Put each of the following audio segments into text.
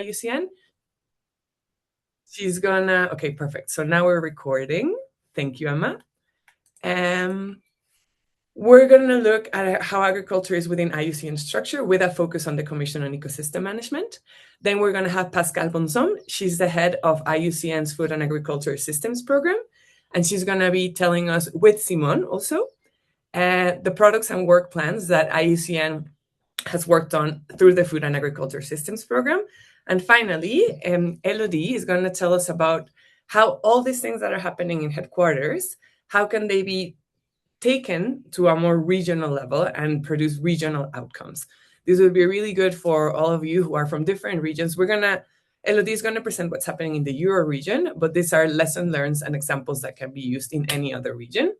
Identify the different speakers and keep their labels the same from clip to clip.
Speaker 1: IUCN. She's gonna, okay, perfect. So now we're recording. Thank you, Emma. We're gonna look at how agriculture is within IUCN structure with a focus on the Commission on Ecosystem Management. Then we're gonna have Pascal Bonsom. She's the head of IUCN's Food and Agriculture Systems Program. And she's gonna be telling us, with Simon also, the products and work plans that IUCN has worked on through the Food and Agriculture Systems Program. And finally, Elodie is going to tell us about how all these things that are happening in headquarters, how can they be taken to a more regional level and produce regional outcomes. This would be really good for all of you who are from different regions. Elodie is going to present what's happening in the Euro region, but these are lesson learns and examples that can be used in any other region.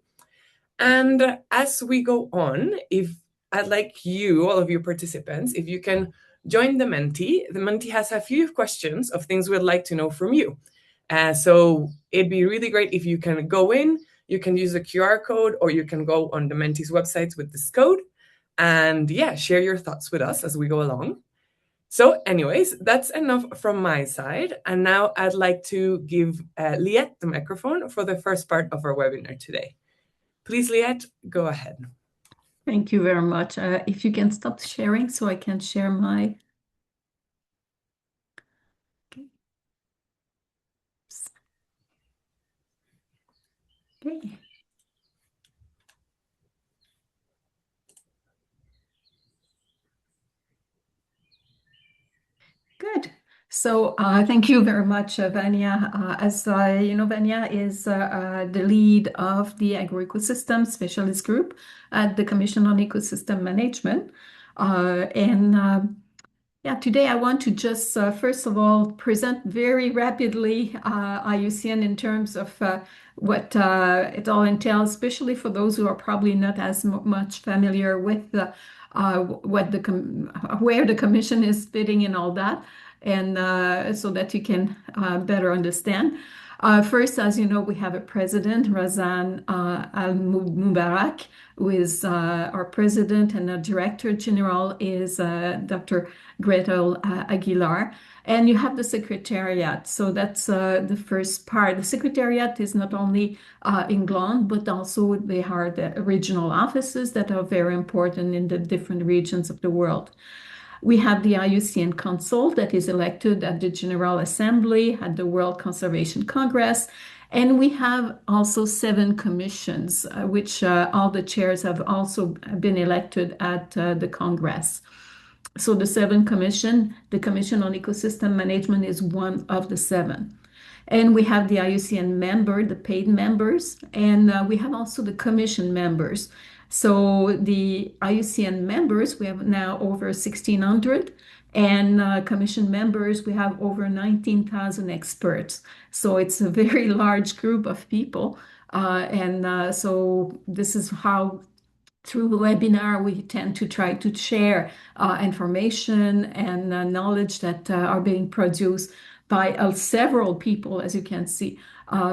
Speaker 1: And as we go on, I'd like you, all of you participants, if you can join the Menti. The Menti has a few questions of things we'd like to know from you. So it'd be really great if you can go in, you can use the QR code, or you can go on the Menti's websites with this code and share your thoughts with us as we go along. So anyways, that's enough from my side. And now I'd like to give Liette the microphone for the first part of our webinar today. Please, Liette, go ahead.
Speaker 2: Thank you very much. If you can stop sharing so I can share my... Okay. Okay. Good. So thank you very much, Vanya. As you know, Vanya is the lead of the Agroecosystems Specialist Group at the Commission on Ecosystem Management. Today I want to just, first of all, present very rapidly IUCN in terms of what it all entails, especially for those who are probably not as much familiar with where the Commission is fitting in all that, and so that you can better understand. First, as you know, we have a president, Razan Al-Mubarak, who is our president, and the director general is Dr. Gretel Aguilar. And you have the Secretariat. So that's the first part. The Secretariat is not only in Gland, but also they are the regional offices that are very important in the different regions of the world. We have the IUCN Council that is elected at the General Assembly at the World Conservation Congress. And we have also 7 commissions, which all the chairs have also been elected at the Congress. So the 7 commission, the Commission on Ecosystem Management is one of the 7. And we have the IUCN member, the paid members, and we have also the commission members. So the IUCN members, we have now over 1,600, and commission members, we have over 19,000 experts. So it's a very large group of people. So this is how, through the webinar, we tend to try to share information and knowledge that are being produced by several people, as you can see,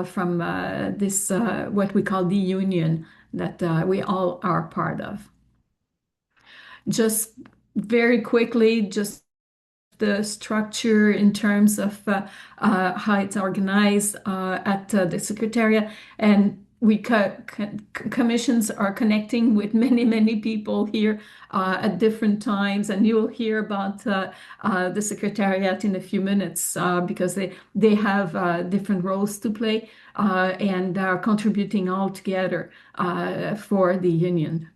Speaker 2: from this, what we call the union, that we all are part of. Just very quickly, just the structure in terms of how it's organized at the Secretariat, and we commissions are connecting with many people here at different times, and you'll hear about the Secretariat in a few minutes because they have different roles to play and are contributing all together for the union.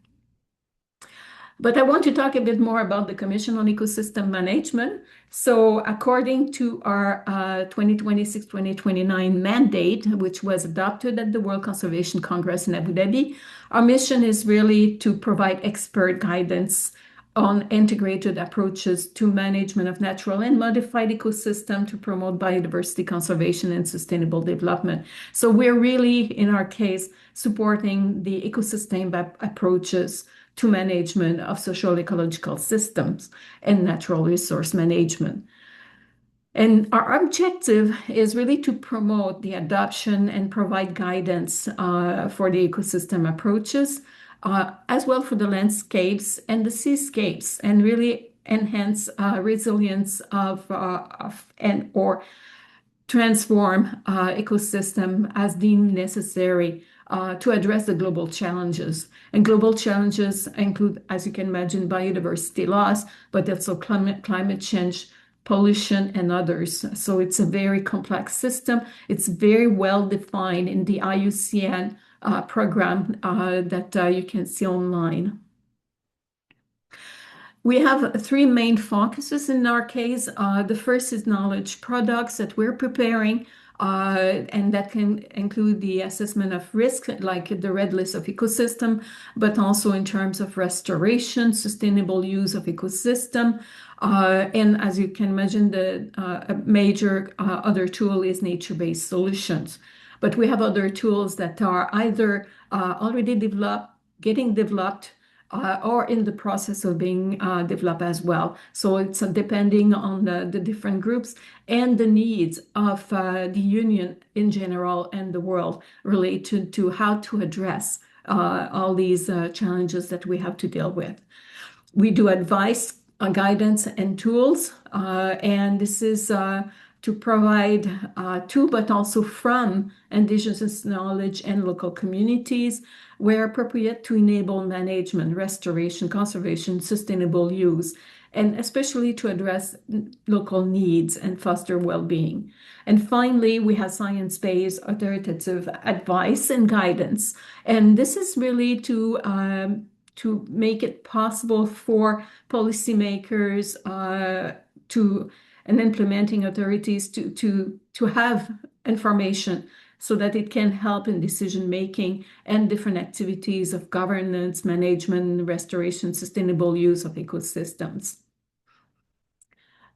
Speaker 2: But I want to talk a bit more about the Commission on Ecosystem Management. So according to our 2026-2029 mandate, which was adopted at the World Conservation Congress in Abu Dhabi, our mission is really to provide expert guidance on integrated approaches to management of natural and modified ecosystem to promote biodiversity conservation and sustainable development. So we're really, in our case, supporting the ecosystem approaches to management of social ecological systems and natural resource management. And our objective is really to promote the adoption and provide guidance for the ecosystem approaches, as well for the landscapes and the seascapes, and really enhance resilience of and or transform ecosystem as deemed necessary to address the global challenges. And global challenges include, as you can imagine, biodiversity loss, but also climate change, pollution, and others. So it's a very complex system. It's very well defined in the IUCN program that you can see online. We have three main focuses in our case. The first is knowledge products that we're preparing, and that can include the assessment of risk, like the red list of ecosystem, but also in terms of restoration, sustainable use of ecosystem. And as you can imagine, the major other tool is nature-based solutions. But we have other tools that are either already developed, getting developed, or in the process of being developed as well. So it's depending on the different groups and the needs of the union in general and the world related to how to address all these challenges that we have to deal with. We do advice, guidance, and tools, and this is to provide to, but also from indigenous knowledge and local communities where appropriate to enable management, restoration, conservation, sustainable use, and especially to address local needs and foster well-being. And finally, we have science-based authoritative advice and guidance. And this is really to make it possible for policymakers and implementing authorities to have information so that it can help in decision making and different activities of governance, management, restoration, sustainable use of ecosystems.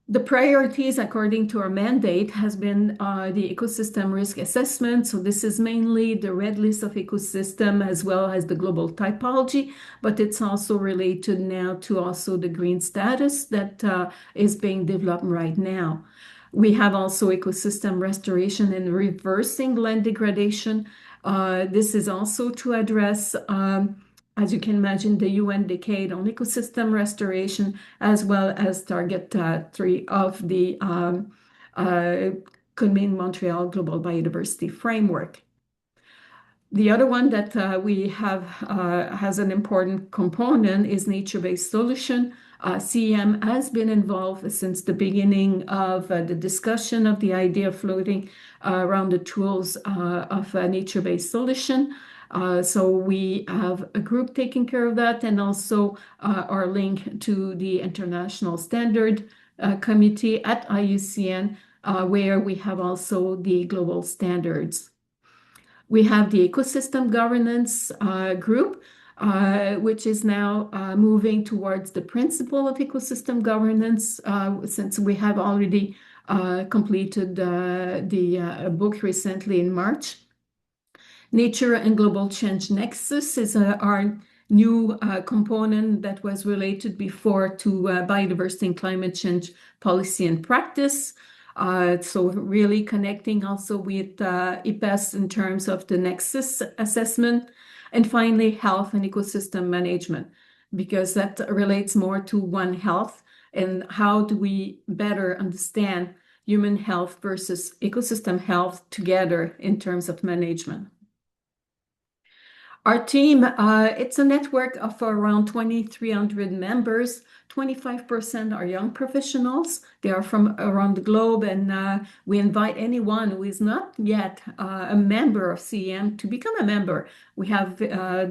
Speaker 2: The priorities according to our mandate has been the ecosystem risk assessment. So this is mainly the red list of ecosystem as well as the global typology, but it's also related now to also the green status that is being developed right now. We have also ecosystem restoration and reversing land degradation. This is also to address as you can imagine, the UN Decade on Ecosystem Restoration, as well as Target 3 of the Kunming-Montreal Global Biodiversity Framework. The other one that we have has an important component is nature-based solution. CEM has been involved since the beginning of the discussion of the idea floating around the tools of nature-based solution. So we have a group taking care of that, and also our link to the International Standard Committee at IUCN, where we have also the global standards. We have the ecosystem governance group, which is now moving towards the principle of ecosystem governance, since we have already completed the book recently in March. Nature and Global Change Nexus is our new component that was related before to biodiversity and climate change policy and practice. So really connecting also with IPES in terms of the nexus assessment. And finally, health and ecosystem management, because that relates more to One Health and how do we better understand human health versus ecosystem health together in terms of management. Our team, it's a network of around 2,300 members. 25% are young professionals. They are from around the globe, and we invite anyone who is not yet a member of CEM to become a member. We have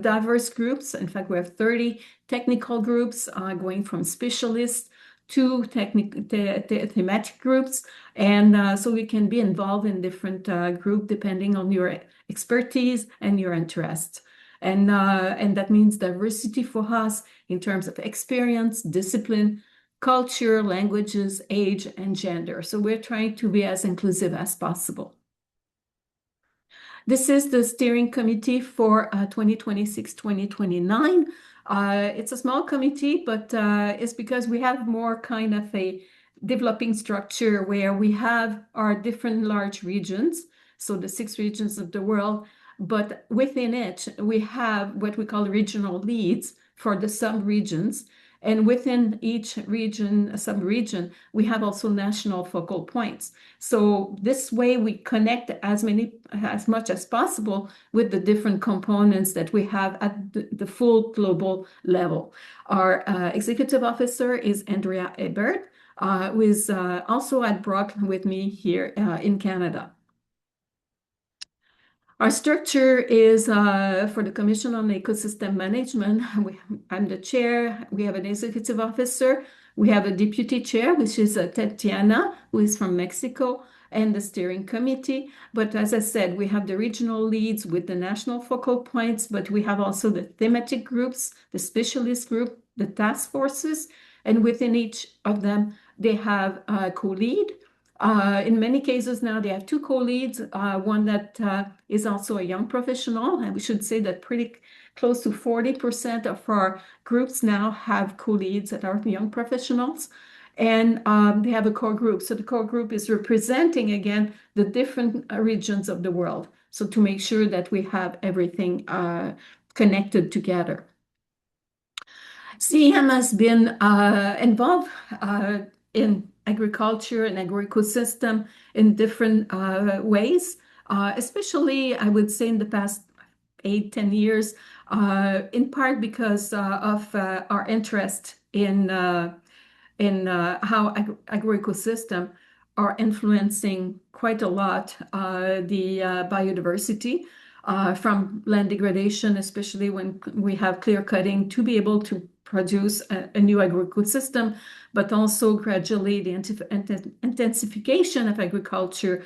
Speaker 2: diverse groups. In fact, we have 30 technical groups going from specialists to thematic groups. And so you can be involved in different groups depending on your expertise and your interests. And that means diversity for us in terms of experience, discipline, culture, languages, age, and gender. So we're trying to be as inclusive as possible. This is the steering committee for 2026-2029. It's a small committee, but it's because we have more kind of a developing structure where we have our different large regions, so the 6 regions of the world. But within it, we have what we call regional leads for the sub-regions. And within each region, sub-region, we have also national focal points. So this way we connect as much as possible with the different components that we have at the full global level. Our executive officer is Andrea Ebert, who is also at Brock with me here in Canada. Our structure is for the Commission on Ecosystem Management. I'm the chair. We have an executive officer. We have a deputy chair, which is Tatiana, who is from Mexico, and the steering committee. But as I said, we have the regional leads with the national focal points, but we have also the thematic groups, the specialist group, the task forces, and within each of them, they have a co-lead. In many cases now, they have two co-leads, one that is also a young professional, and we should say that pretty close to 40% of our groups now have co-leads that are young professionals, and they have a core group. So the core group is representing, again, the different regions of the world, so to make sure that we have everything connected together. CEM has been involved in agriculture and agroecosystem in different ways, especially, I would say, in the past 8-10 years, in part because of our interest in how agroecosystem are influencing quite a lot the biodiversity from land degradation, especially when we have clear cutting to be able to produce a new agroecosystem, but also gradually the intensification of agriculture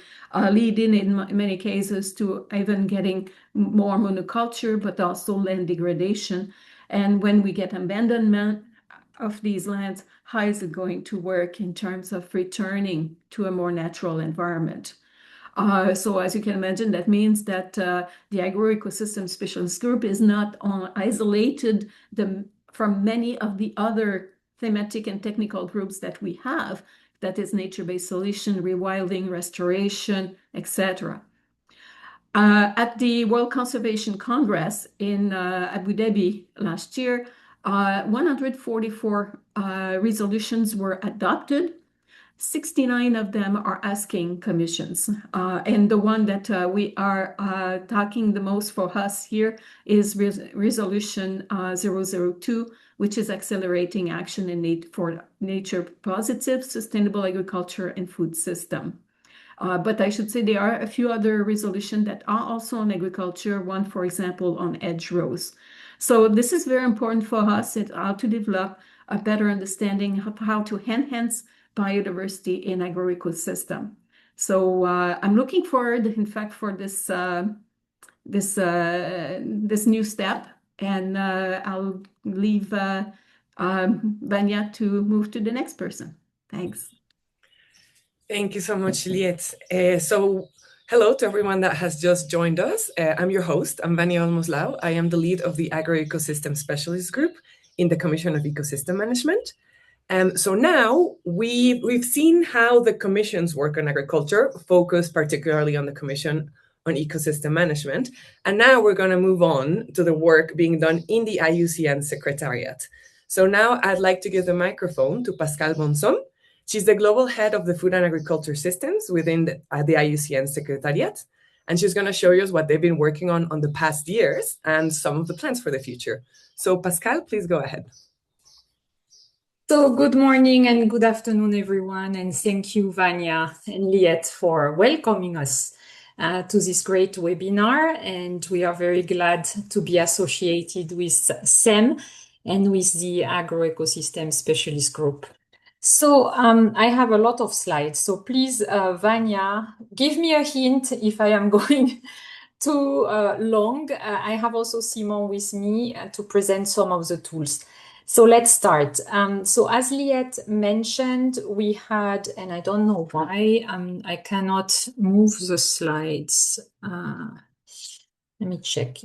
Speaker 2: leading in many cases to even getting more monoculture, but also land degradation. And when we get abandonment of these lands, how is it going to work in terms of returning to a more natural environment? So as you can imagine, that means that the Agroecosystem Specialist Group is not isolated from many of the other thematic and technical groups that we have, that is nature-based solution, rewilding, restoration, etc. At the World Conservation Congress in Abu Dhabi last year, 144 resolutions were adopted. 69 of them are asking commissions. And the one that we are talking the most for us here is Resolution 002, which is accelerating action in need for nature positive, sustainable agriculture and food system. But I should say there are a few other resolutions that are also on agriculture, one, for example, on hedgerows. So this is very important for us, how to develop a better understanding of how to enhance biodiversity in agroecosystem. So I'm looking forward, in fact, for this new step, and I'll leave Vanya to move to the next person. Thanks.
Speaker 1: Thank you so much, Liette. So hello to everyone that has just joined us. I'm your host. I'm Vanya Olmos-Lau. I am the lead of the Agroecosystems Specialist Group in the Commission of Ecosystem Management. So now we've seen how the commissions work on agriculture, focus particularly on the Commission on Ecosystem Management. And now we're going to move on to the work being done in the IUCN Secretariat. So now I'd like to give the microphone to Pascal Bonsom. She's the global head of the Food and Agriculture Systems within the IUCN Secretariat. And she's going to show us what they've been working on the past years and some of the plans for the future. So Pascal, please go ahead.
Speaker 3: So good morning and good afternoon, everyone. And thank you, Vanya and Liette, for welcoming us to this great webinar. And we are very glad to be associated with CEM and with the Agroecosystem Specialist Group. So I have a lot of slides. So please, Vanya, give me a hint if I am going too long. I have also Simon with me to present some of the tools. So let's start. So as Liette mentioned, we had, and I don't know why, I cannot move the slides. Let me check.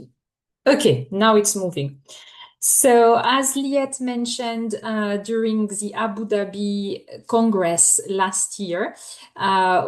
Speaker 3: Okay, now it's moving. So as Liette mentioned, during the Abu Dhabi Congress last year,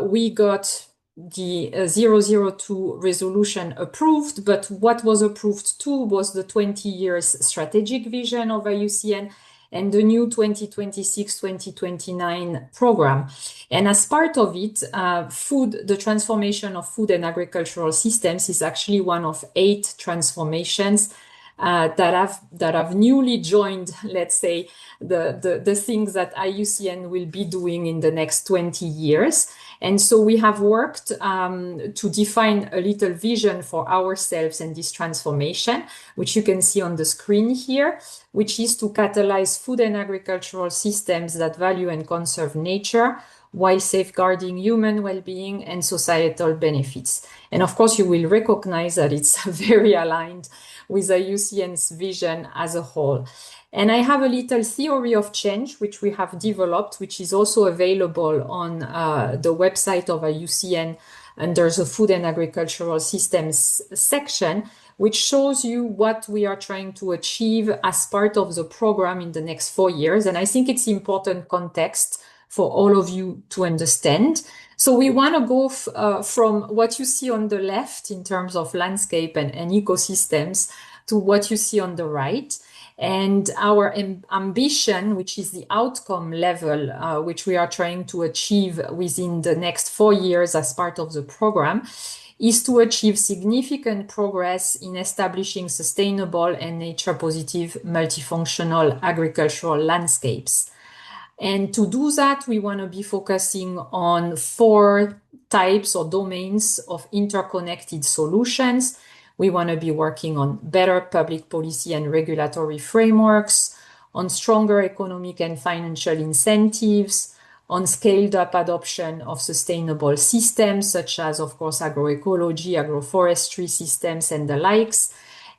Speaker 3: we got the 002 resolution approved, but what was approved too was the 20 years strategic vision of IUCN and the new 2026-2029 program. And as part of it, the transformation of food and agricultural systems is actually one of 8 transformations that have newly joined, let's say, the things that IUCN will be doing in the next 20 years. And so we have worked to define a little vision for ourselves and this transformation, which you can see on the screen here, which is to catalyze food and agricultural systems that value and conserve nature while safeguarding human well-being and societal benefits. And of course, you will recognize that it's very aligned with IUCN's vision as a whole. And I have a little theory of change, which we have developed, which is also available on the website of IUCN under the Food and Agricultural Systems section, which shows you what we are trying to achieve as part of the program in the next 4 years. And I think it's important context for all of you to understand. So we want to go from what you see on the left in terms of landscape and ecosystems to what you see on the right. And our ambition, which is the outcome level, which we are trying to achieve within the next 4 years as part of the program, is to achieve significant progress in establishing sustainable and nature-positive multifunctional agricultural landscapes. And to do that, we want to be focusing on 4 types or domains of interconnected solutions. We want to be working on better public policy and regulatory frameworks, on stronger economic and financial incentives, on scaled up adoption of sustainable systems, such as, of course, agroecology, agroforestry systems, and the likes.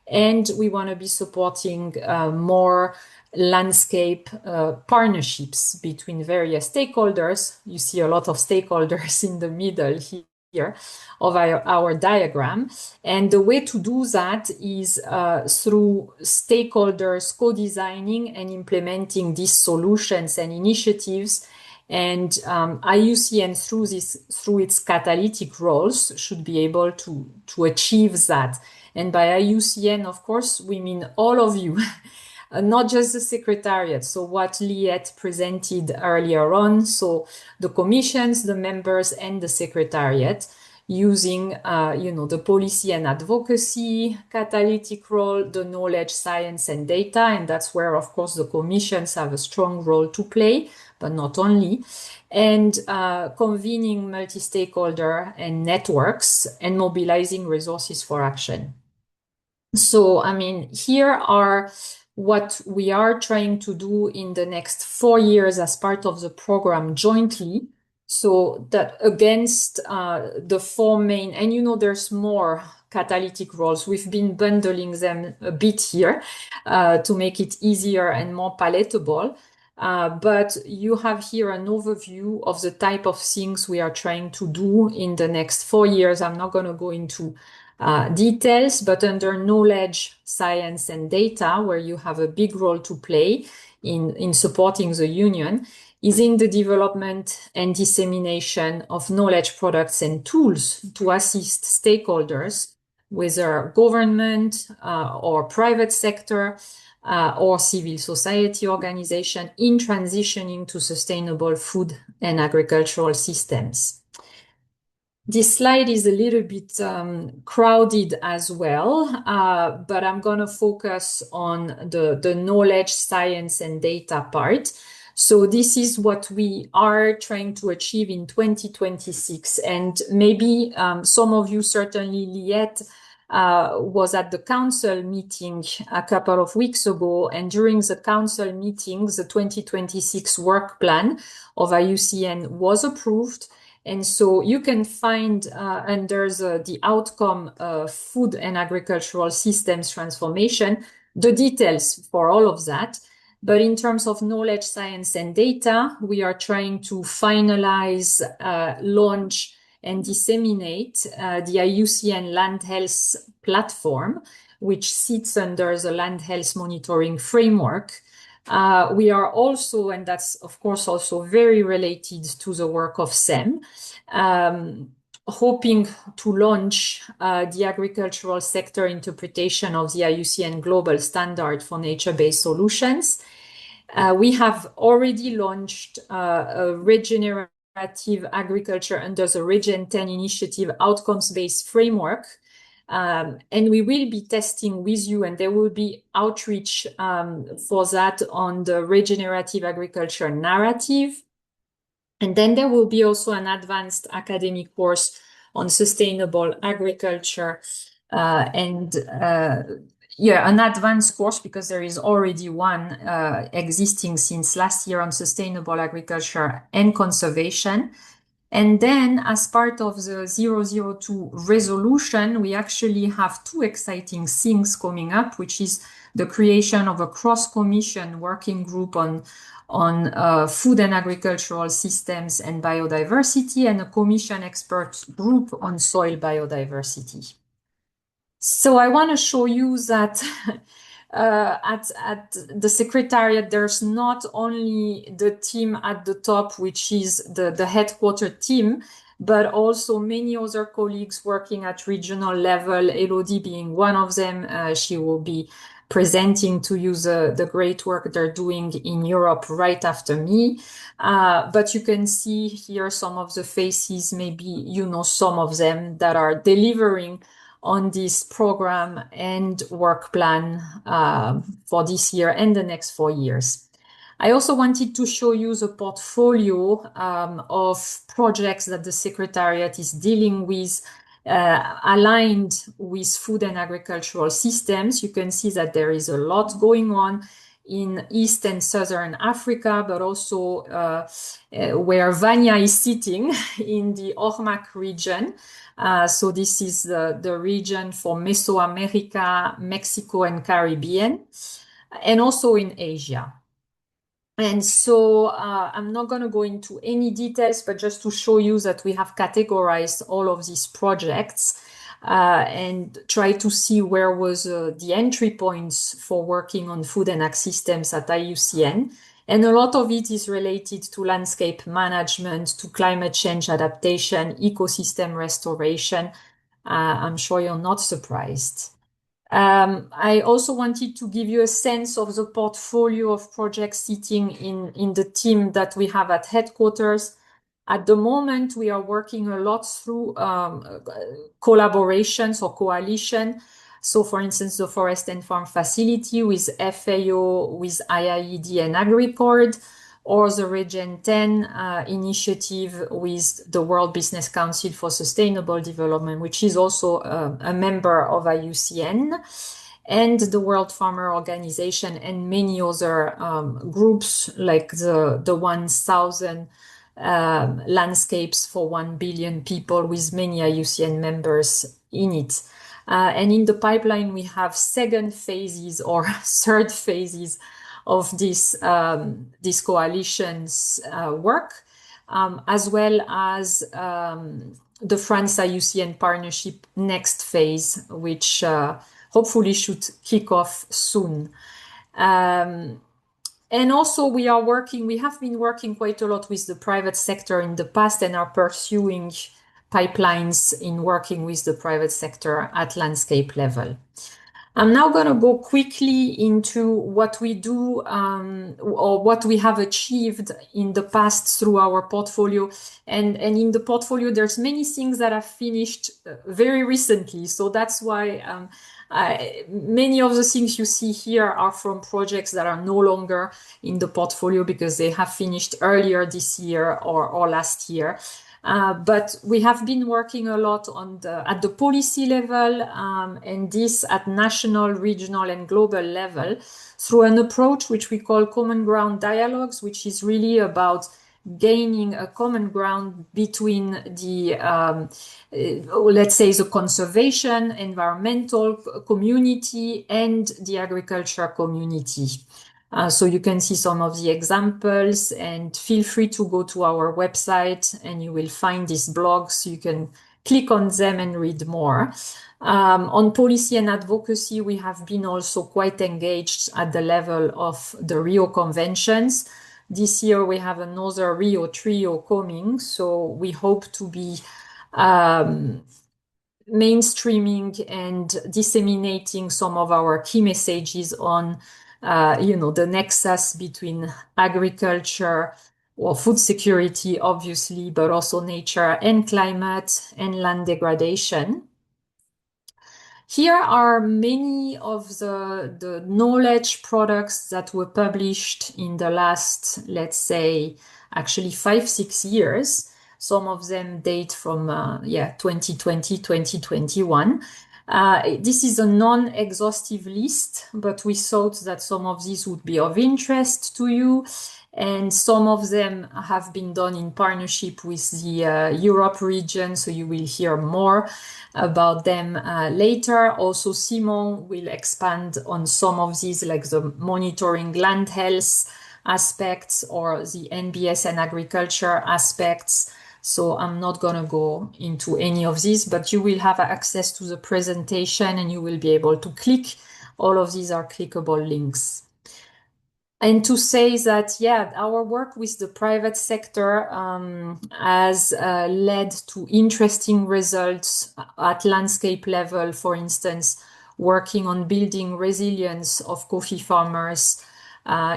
Speaker 3: And we want to be supporting more landscape partnerships between various stakeholders. You see a lot of stakeholders in the middle here of our diagram. And the way to do that is through stakeholders co-designing and implementing these solutions and initiatives. And IUCN, through its catalytic roles, should be able to achieve that. And by IUCN, of course, we mean all of you. Not just the Secretariat. So what Liette presented earlier on, so the commissions, the members, and the Secretariat, using the policy and advocacy catalytic role, the knowledge, science, and data, and that's where, of course, the commissions have a strong role to play, but not only, and convening multi-stakeholder and networks and mobilizing resources for action. So, I mean, here are what we are trying to do in the next 4 years as part of the program jointly. So that against the 4 main, and there's more catalytic roles. We've been bundling them a bit here to make it easier and more palatable. But you have here an overview of the type of things we are trying to do in the next 4 years. I'm not going to go into details, but under knowledge, science, and data, where you have a big role to play in supporting the union, is in the development and dissemination of knowledge products and tools to assist stakeholders, whether government or private sector or civil society organization, in transitioning to sustainable food and agricultural systems. This slide is a little bit crowded as well, but I'm going to focus on the knowledge, science, and data part. So this is what we are trying to achieve in 2026. And maybe some of you, certainly Liette, was at the council meeting a couple of weeks ago. And during the council meetings, the 2026 work plan of IUCN was approved. And so you can find under the outcome food and agricultural systems transformation, the details for all of that. But in terms of knowledge, science, and data, we are trying to finalize, launch, and disseminate the IUCN Land Health platform, which sits under the Land Health Monitoring Framework. We are also, and that's of course also very related to the work of CEM, hoping to launch the agricultural sector interpretation of the IUCN Global Standard for Nature-Based Solutions. We have already launched a regenerative agriculture under the Regen 10 initiative outcomes-based framework. And we will be testing with you, and there will be outreach for that on the regenerative agriculture narrative. And then there will be also an advanced academic course on sustainable agriculture an advanced course, because there is already one existing since last year on sustainable agriculture and conservation. And then as part of the 002 resolution, we actually have two exciting things coming up, which is the creation of a cross-commission working group on food and agricultural systems and biodiversity, and a commission expert group on soil biodiversity. So I want to show you that at the Secretariat, there's not only the team at the top, which is the headquarter team, but also many other colleagues working at regional level, Elodie being one of them. She will be presenting to you the great work they're doing in Europe right after me. But you can see here some of the faces, maybe you know some of them, that are delivering on this program and work plan for this year and the next 4 years. I also wanted to show you the portfolio of projects that the Secretariat is dealing with, aligned with food and agricultural systems. You can see that there is a lot going on in East and Southern Africa, but also where Vanya is sitting in the Ormac region. So this is the region for Mesoamerica, Mexico, and Caribbean, and also in Asia. And so I'm not going to go into any details, but just to show you that we have categorized all of these projects and try to see where was the entry points for working on food and ag systems at IUCN. And a lot of it is related to landscape management, to climate change adaptation, ecosystem restoration. I'm sure you're not surprised. I also wanted to give you a sense of the portfolio of projects sitting in the team that we have at headquarters. At the moment, we are working a lot through collaborations or coalition. So, for instance, the Forest and Farm Facility with FAO, with IIED and AgriCord, or the Regen 10 initiative with the World Business Council for Sustainable Development, which is also a member of IUCN, and the World Farmer Organization, and many other groups like the 1,000 landscapes for 1 billion people, with many IUCN members in it. And in the pipeline, we have second phases or third phases of this coalition's work, as well as the France-IUCN partnership next phase, which hopefully should kick off soon. And also we have been working quite a lot with the private sector in the past, and are pursuing pipelines in working with the private sector at landscape level. I'm now going to go quickly into what we do or what we have achieved in the past through our portfolio. And in the portfolio, there's many things that have finished very recently. So that's why many of the things you see here are from projects that are no longer in the portfolio because they have finished earlier this year or last year. But we have been working a lot at the policy level, and this at national, regional, and global level through an approach which we call common ground dialogues, which is really about gaining a common ground between the, let's say, the conservation, environmental community and the agriculture community. So you can see some of the examples, and feel free to go to our website and you will find these blogs. You can click on them and read more. On policy and advocacy, we have been also quite engaged at the level of the Rio Conventions. This year we have another Rio Trio coming, so we hope to be mainstreaming and disseminating some of our key messages on the nexus between agriculture or food security, obviously, but also nature and climate and land degradation. Here are many of the knowledge products that were published in the last, let's say, actually 5-6 years. Some of them date from 2020, 2021. This is a non-exhaustive list, but we thought that some of these would be of interest to you. And some of them have been done in partnership with the Europe region, so you will hear more about them later. Also, Simon will expand on some of these, like the monitoring land health aspects or the NBS and agriculture aspects. So I'm not going to go into any of these, but you will have access to the presentation and you will be able to click. All of these are clickable links. And to say that, yeah, our work with the private sector has led to interesting results at landscape level, for instance, working on building resilience of coffee farmers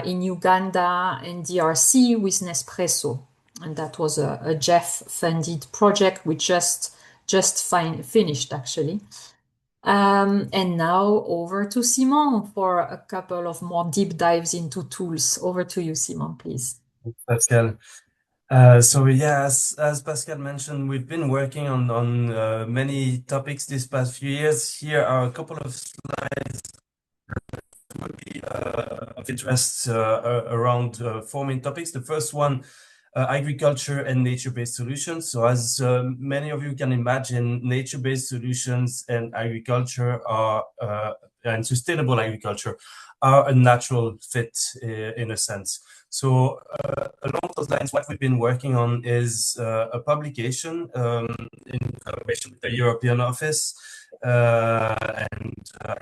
Speaker 3: in Uganda and DRC with Nespresso. And that was a Jeff-funded project we just finished, actually. And now over to Simon for a couple of more deep dives into tools. Over to you, Simon, please.
Speaker 4: Pascal. So yeah, as Pascal mentioned, we've been working on many topics this past few years. Here are a couple of slides that will be of interest around 4 main topics. The first one, agriculture and nature-based solutions. So as many of you can imagine, nature-based solutions and agriculture are, and sustainable agriculture are a natural fit in a sense. So along those lines, what we've been working on is a publication in collaboration with the European office. And I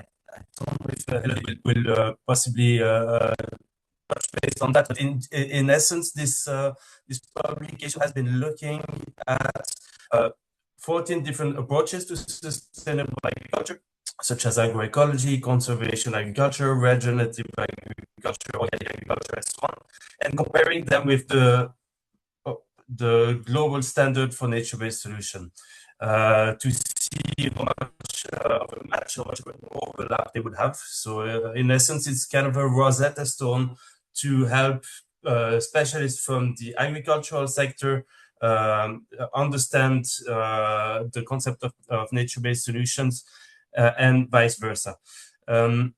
Speaker 4: don't know if Elodie will possibly touch base on that, but in essence, this publication has been looking at 14 different approaches to sustainable agriculture, such as agroecology, conservation agriculture, regenerative agriculture, organic agriculture, and so on, and comparing them with the global standard for nature-based solution to see how much of a match, how much of an overlap they would have. So in essence, it's kind of a Rosetta Stone to help specialists from the agricultural sector understand the concept of nature-based solutions and vice versa.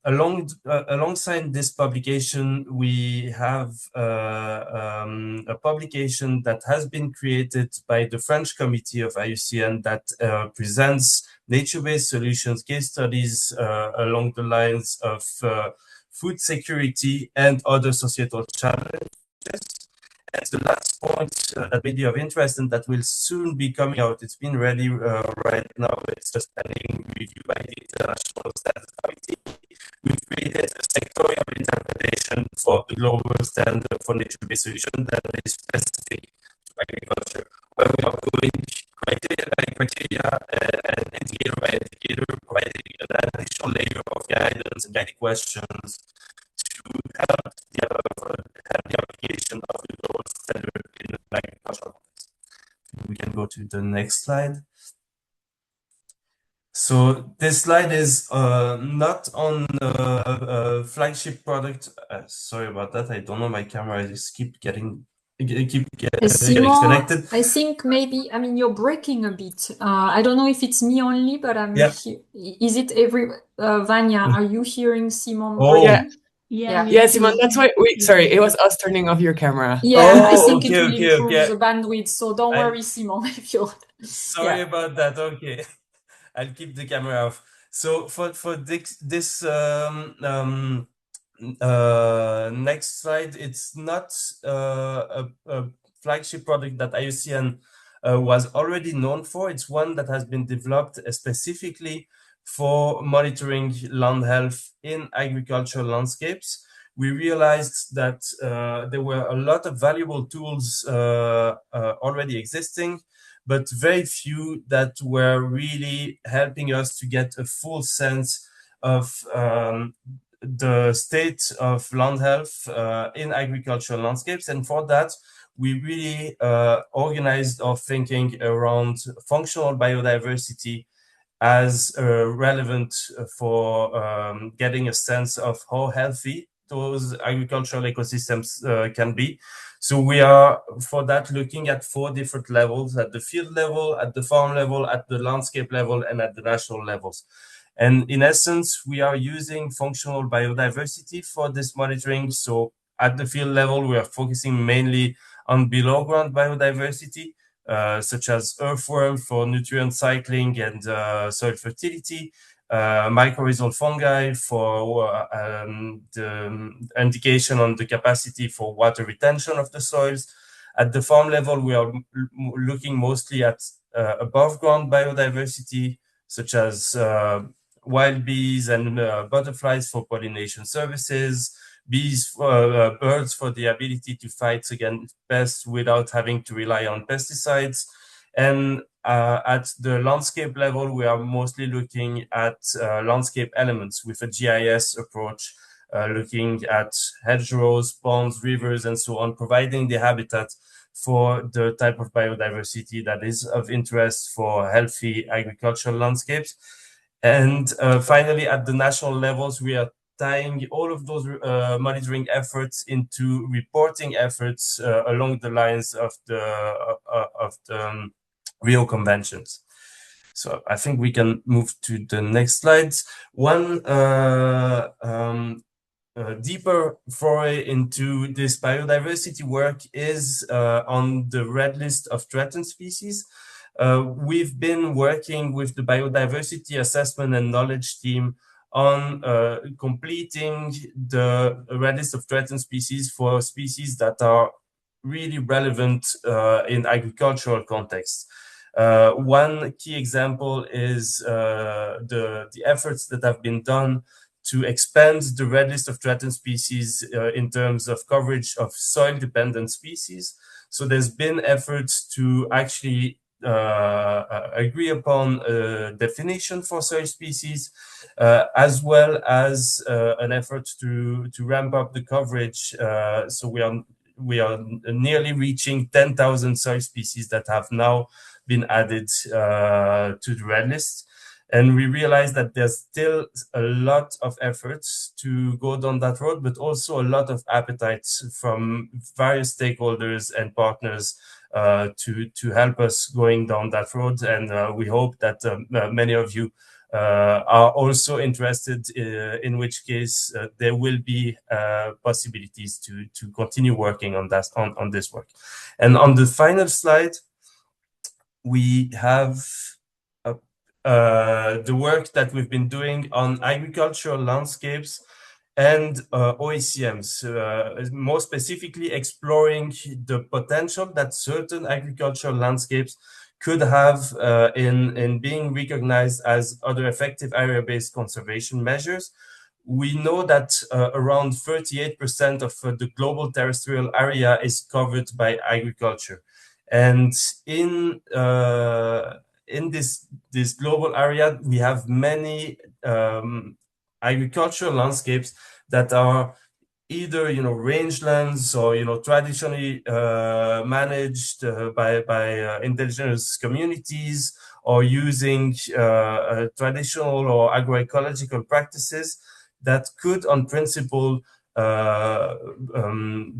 Speaker 4: Alongside this publication, we have a publication that has been created by the French committee of IUCN that presents nature-based solutions, case studies along the lines of food security and other societal challenges. And the last point that may be of interest and that will soon be coming out, it's been ready right now, it's just pending review by the International Standards Committee. We've created a sectorial interpretation for the global standard for nature-based solution that is specific to agriculture, where we are going criteria by criteria and indicator by indicator, providing an additional layer of guidance and guiding questions to help the application of the global standard in the agricultural context. We can go to the next slide. So this slide is not on a flagship product. Sorry about that. I don't know. My camera is keep getting disconnected.
Speaker 3: I think maybe, I mean, you're breaking a bit. I don't know if it's me only, but I'm is it Vanya, are you hearing Simon breaking?
Speaker 1: Yeah, Simon, that's why sorry, it was us turning off your camera.
Speaker 3: Yeah, I think it will improve the bandwidth, so don't worry, Simon, if you
Speaker 4: sorry about that. Okay. I'll keep the camera off. So for this next slide, it's not a flagship product that IUCN was already known for. It's one that has been developed specifically for monitoring land health in agricultural landscapes. We realized that there were a lot of valuable tools already existing, but very few that were really helping us to get a full sense of the state of land health in agricultural landscapes. And for that, we really organized our thinking around functional biodiversity as relevant for getting a sense of how healthy those agricultural ecosystems can be. So we are, for that, looking at 4 different levels: at the field level, at the farm level, at the landscape level, and at the national levels. And in essence, we are using functional biodiversity for this monitoring. So at the field level, we are focusing mainly on below ground biodiversity, such as earthworm for nutrient cycling and soil fertility, mycorrhizal fungi for the indication on the capacity for water retention of the soils. At the farm level, we are looking mostly at above ground biodiversity, such as wild bees and butterflies for pollination services, birds for the ability to fight against pests without having to rely on pesticides. And at the landscape level, we are mostly looking at landscape elements with a GIS approach, looking at hedgerows, ponds, rivers, and so on, providing the habitat for the type of biodiversity that is of interest for healthy agricultural landscapes. And finally, at the national levels, we are tying all of those monitoring efforts into reporting efforts along the lines of the Rio Conventions. So I think we can move to the next slides. One deeper foray into this biodiversity work is on the red list of threatened species. We've been working with the biodiversity assessment and knowledge team on completing the red list of threatened species for species that are really relevant in agricultural contexts. One key example is the efforts that have been done to expand the red list of threatened species in terms of coverage of soil-dependent species. So there's been efforts to actually agree upon a definition for soil species, as well as an effort to ramp up the coverage. So we are nearly reaching 10,000 soil species that have now been added to the red list. And we realize that there's still a lot of efforts to go down that road, but also a lot of appetite from various stakeholders and partners to help us going down that road. And we hope that many of you are also interested, in which case there will be possibilities to continue working on that on this work. And on the final slide, we have the work that we've been doing on agricultural landscapes and OECMs, more specifically exploring the potential that certain agricultural landscapes could have in being recognized as other effective area-based conservation measures. We know that around 38% of the global terrestrial area is covered by agriculture. And in this global area, we have many agricultural landscapes that are either rangelands or traditionally managed by indigenous communities, or using traditional or agroecological practices that could, on principle,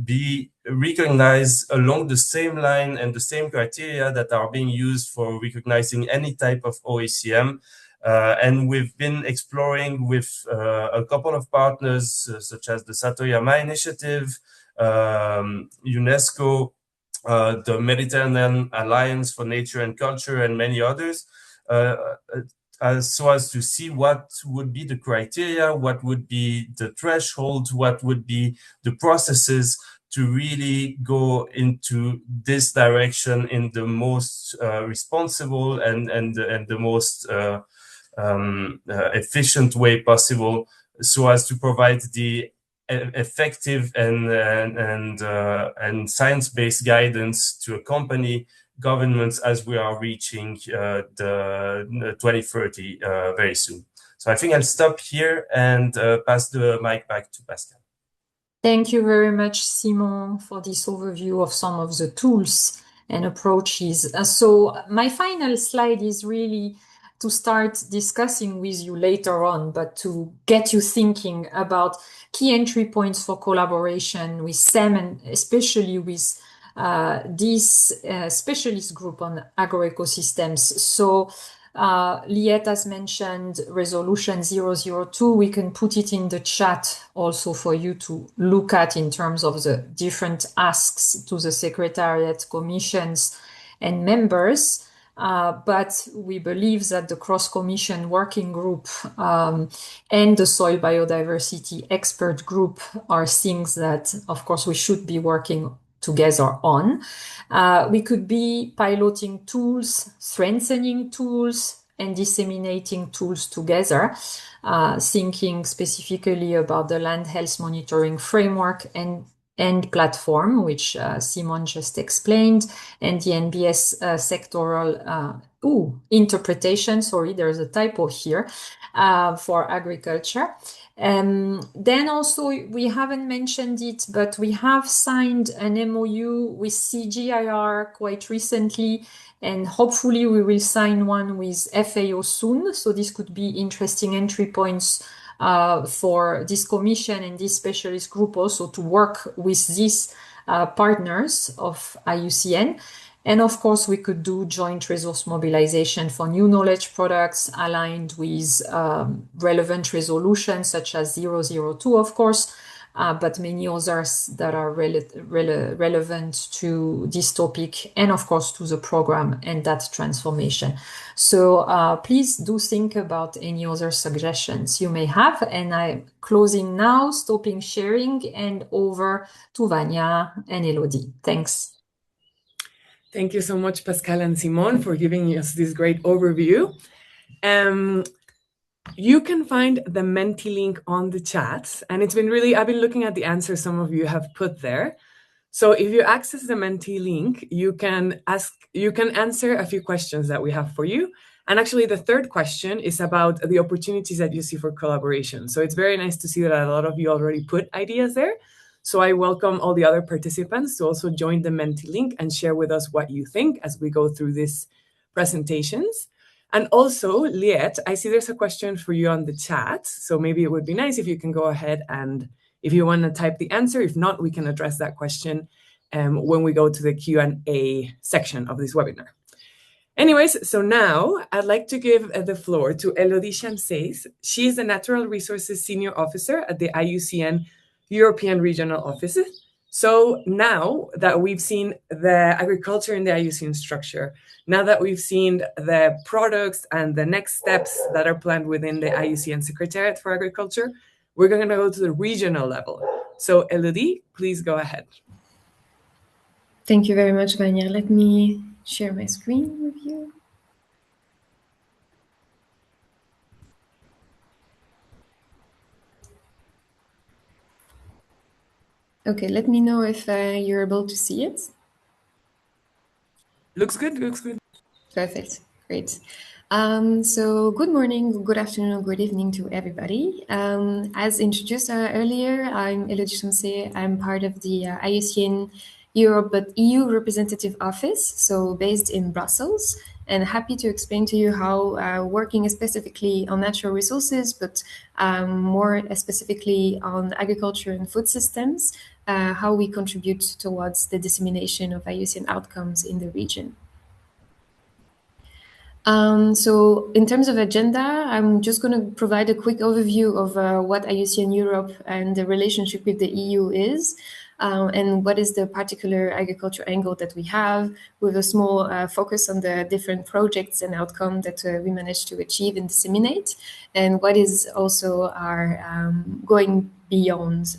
Speaker 4: be recognized along the same line and the same criteria that are being used for recognizing any type of OECM. And we've been exploring with a couple of partners, such as the Satoyama Initiative, UNESCO, the Mediterranean Alliance for Nature and Culture, and many others, so as to see what would be the criteria, what would be the threshold, what would be the processes to really go into this direction in the most responsible and the most efficient way possible, so as to provide the effective and science-based guidance to accompany governments as we are reaching the 2030 very soon. So I think I'll stop here and pass the mic back to Pascal.
Speaker 3: Thank you very much, Simon, for this overview of some of the tools and approaches. So my final slide is really to start discussing with you later on, but to get you thinking about key entry points for collaboration with CEM and especially with this specialist group on agroecosystems. So Liette has mentioned resolution 002. We can put it in the chat also for you to look at in terms of the different asks to the Secretariat, commissions and members. But we believe that the cross-commission working group and the soil biodiversity expert group are things that, of course, we should be working together on. We could be piloting tools, strengthening tools, and disseminating tools together, thinking specifically about the land health monitoring framework and platform, which Simon just explained, and the NBS sectoral interpretation, sorry, there's a typo here, for agriculture. Then also, we haven't mentioned it, but we have signed an MOU with CGIAR quite recently, and hopefully we will sign one with FAO soon. So this could be interesting entry points for this commission and this specialist group also to work with these partners of IUCN. And of course, we could do joint resource mobilization for new knowledge products aligned with relevant resolutions such as 002, of course, but many others that are relevant to this topic and, of course, to the program and that transformation. So please do think about any other suggestions you may have. And I'm closing now, stopping sharing, and over to Vanya and Elodie. Thanks.
Speaker 1: Thank you so much, Pascal and Simon, for giving us this great overview. You can find the Menti link on the chat, and it's been really, I've been looking at the answers some of you have put there. So if you access the Menti link, you can answer a few questions that we have for you. And actually, the third question is about the opportunities that you see for collaboration. So it's very nice to see that a lot of you already put ideas there. So I welcome all the other participants to also join the Menti link and share with us what you think as we go through these presentations. And also, Liette, I see there's a question for you on the chat. So maybe it would be nice if you can go ahead and if you want to type the answer. If not, we can address that question when we go to the Q&A section of this webinar. Anyways, so now I'd like to give the floor to Elodie Chamsais. She is the Natural Resources Senior Officer at the IUCN European Regional Offices. So now that we've seen the agriculture in the IUCN structure, now that we've seen the products and the next steps that are planned within the IUCN Secretariat for Agriculture, we're going to go to the regional level. So Elodie, please go ahead.
Speaker 5: Thank you very much, Vanya. Let me share my screen with you. Okay, let me know if you're able to see it.
Speaker 1: Looks good, looks good.
Speaker 5: Perfect, great. So good morning, good afternoon, good evening to everybody. As introduced earlier, I'm Elodie Chamsais. I'm part of the IUCN Europe, but EU representative office, so based in Brussels, and happy to explain to you how working specifically on natural resources, but more specifically on agriculture and food systems, how we contribute towards the dissemination of IUCN outcomes in the region. So in terms of agenda, I'm just going to provide a quick overview of what IUCN Europe and the relationship with the EU is, and what is the particular agriculture angle that we have, with a small focus on the different projects and outcomes that we managed to achieve and disseminate, and what is also our going beyond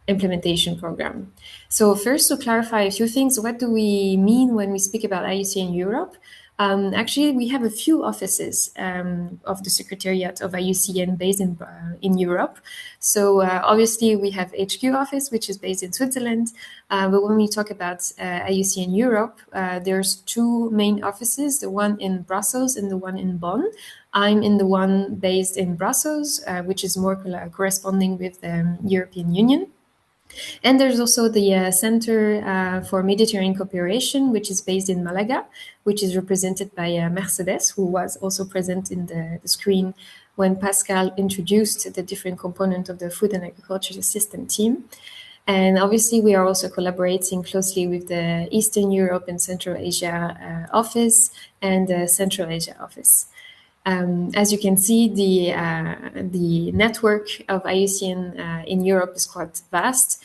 Speaker 5: implementation program. So first, to clarify a few things, what do we mean when we speak about IUCN Europe? Actually, we have a few offices of the Secretariat of IUCN based in Europe. So obviously we have HQ office, which is based in Switzerland. But when we talk about IUCN Europe, there's two main offices, the one in Brussels and the one in Bonn. I'm in the one based in Brussels, which is more corresponding with the European Union. And there's also the Center for Mediterranean Cooperation, which is based in Malaga, which is represented by Mercedes, who was also present in the screen when Pascal introduced the different components of the Food and Agriculture System team. And obviously, we are also collaborating closely with the Eastern Europe and Central Asia office and the Central Asia office. As you can see, the network of IUCN in Europe is quite vast,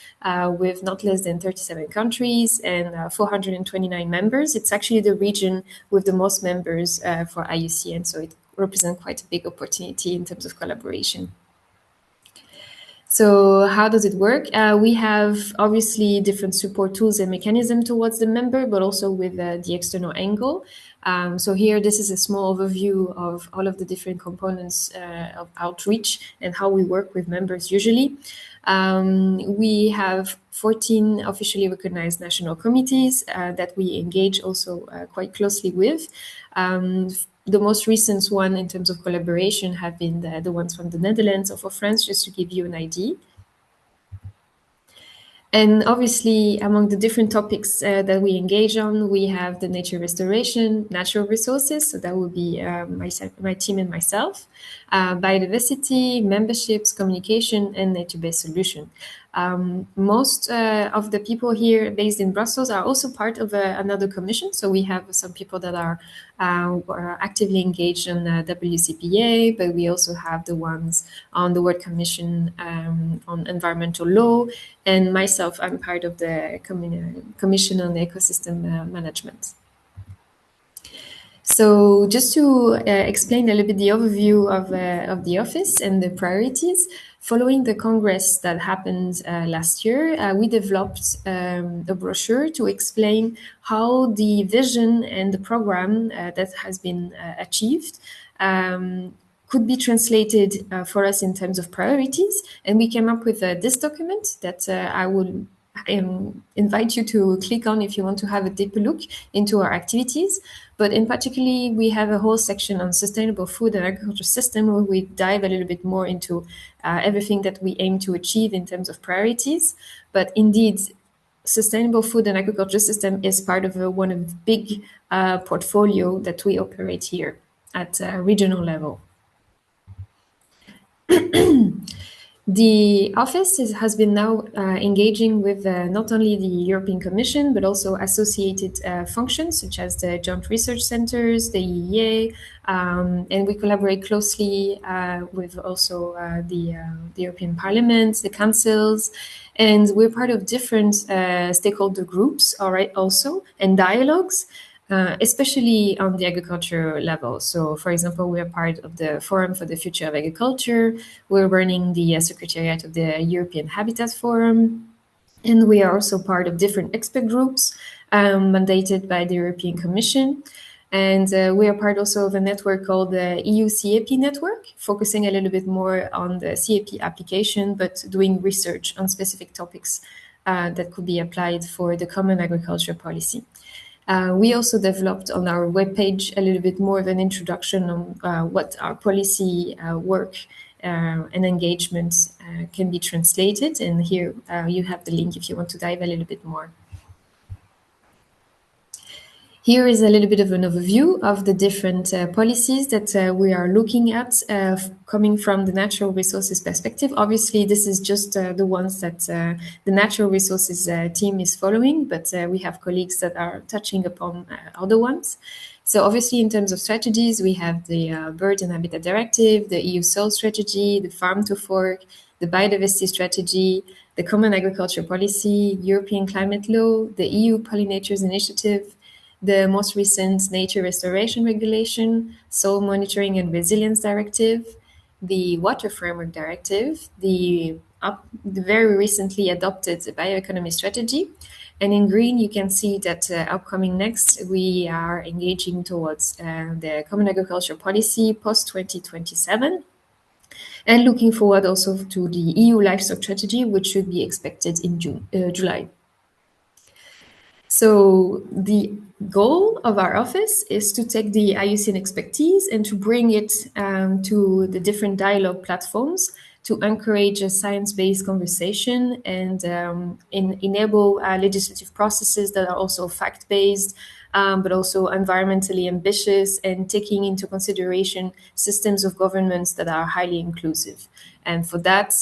Speaker 5: with not less than 37 countries and 429 members. It's actually the region with the most members for IUCN, so it represents quite a big opportunity in terms of collaboration. So how does it work? We have obviously different support tools and mechanisms towards the member, but also with the external angle. So here, this is a small overview of all of the different components of outreach and how we work with members usually. We have 14 officially recognized national committees that we engage also quite closely with. The most recent one in terms of collaboration have been the ones from the Netherlands or for France, just to give you an idea. And obviously, among the different topics that we engage on, we have the nature restoration, natural resources, so that would be my team and myself, biodiversity, memberships, communication, and nature-based solution. Most of the people here based in Brussels are also part of another commission. So we have some people that are actively engaged on WCPA, but we also have the ones on the World Commission on Environmental Law. And myself, I'm part of the Commission on Ecosystem Management. So just to explain a little bit the overview of the office and the priorities, following the Congress that happened last year, we developed a brochure to explain how the vision and the program that has been achieved could be translated for us in terms of priorities. And we came up with this document that I would invite you to click on if you want to have a deeper look into our activities. But in particular, we have a whole section on sustainable food and agriculture system where we dive a little bit more into everything that we aim to achieve in terms of priorities. But indeed, sustainable food and agriculture system is part of one of the big portfolio that we operate here at regional level. The office has been now engaging with not only the European Commission, but also associated functions such as the Joint Research Centers, the EEA, and we collaborate closely with also the European Parliament, the councils, and we're part of different stakeholder groups, all right, also, and dialogues. Especially on the agriculture level. So, for example, we are part of the Forum for the Future of Agriculture. We're running the Secretariat of the European Habitat Forum. And we are also part of different expert groups mandated by the European Commission. And we are part also of a network called the EU CAP network, focusing a little bit more on the CAP application, but doing research on specific topics that could be applied for the common agriculture policy. We also developed on our webpage a little bit more of an introduction on what our policy work and engagement can be translated. And here you have the link if you want to dive a little bit more. Here is a little bit of an overview of the different policies that we are looking at coming from the natural resources perspective. Obviously, this is just the ones that the natural resources team is following, but we have colleagues that are touching upon other ones. So obviously, in terms of strategies, we have the Bird and Habitat Directive, the EU Soil Strategy, the Farm to Fork, the Biodiversity Strategy, the Common Agriculture Policy, European Climate Law, the EU Pollinators Initiative, the most recent Nature Restoration Regulation, Soil Monitoring and Resilience Directive, the Water Framework Directive, the very recently adopted Bioeconomy Strategy, And in green, you can see that upcoming next, we are engaging towards the Common Agriculture Policy post-2027, and looking forward also to the EU Livestock Strategy, which should be expected in July. So the goal of our office is to take the IUCN expertise and to bring it to the different dialogue platforms to encourage a science-based conversation and enable legislative processes that are also fact-based, but also environmentally ambitious and taking into consideration systems of governance that are highly inclusive. And for that,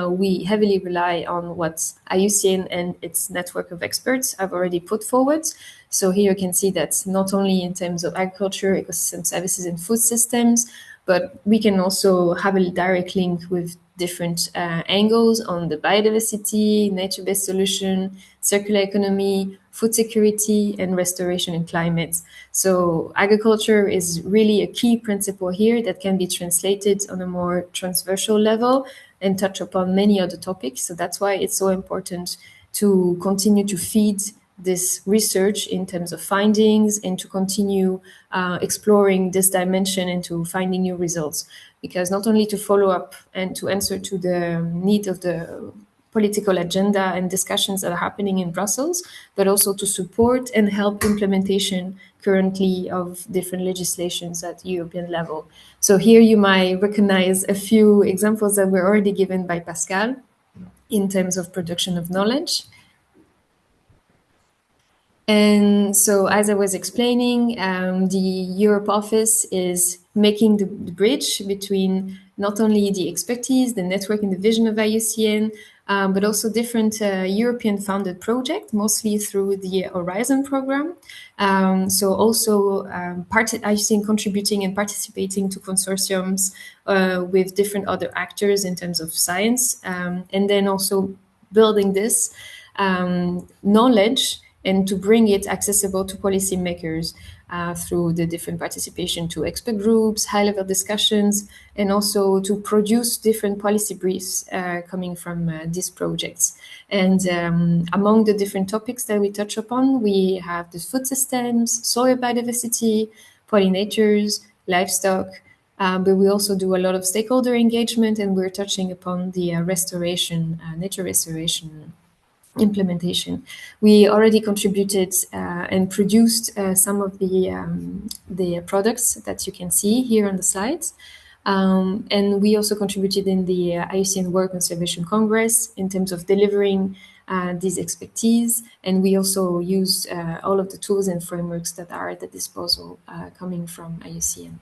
Speaker 5: we heavily rely on what IUCN and its network of experts have already put forward. So here you can see that not only in terms of agriculture, ecosystem services, and food systems, but we can also have a direct link with different angles on the biodiversity, nature-based solution, circular economy, food security, and restoration and climate. So agriculture is really a key principle here that can be translated on a more transversal level and touch upon many other topics. So that's why it's so important to continue to feed this research in terms of findings and to continue exploring this dimension and to finding new results. Because not only to follow up and to answer to the need of the political agenda and discussions that are happening in Brussels, but also to support and help implementation currently of different legislations at European level. So here you might recognize a few examples that were already given by Pascal in terms of production of knowledge. And so, as I was explaining, the Europe office is making the bridge between not only the expertise, the network, and the vision of IUCN, but also different European-funded projects, mostly through the Horizon program. So also IUCN contributing and participating to consortiums with different other actors in terms of science, and then also building this knowledge and to bring it accessible to policymakers through the different participation to expert groups, high-level discussions, and also to produce different policy briefs coming from these projects. And among the different topics that we touch upon, we have the food systems, soil biodiversity, pollinators, livestock, but we also do a lot of stakeholder engagement, and we're touching upon the restoration, nature restoration implementation. We already contributed and produced some of the products that you can see here on the slides. And we also contributed in the IUCN World Conservation Congress in terms of delivering this expertise. And we also used all of the tools and frameworks that are at the disposal coming from IUCN.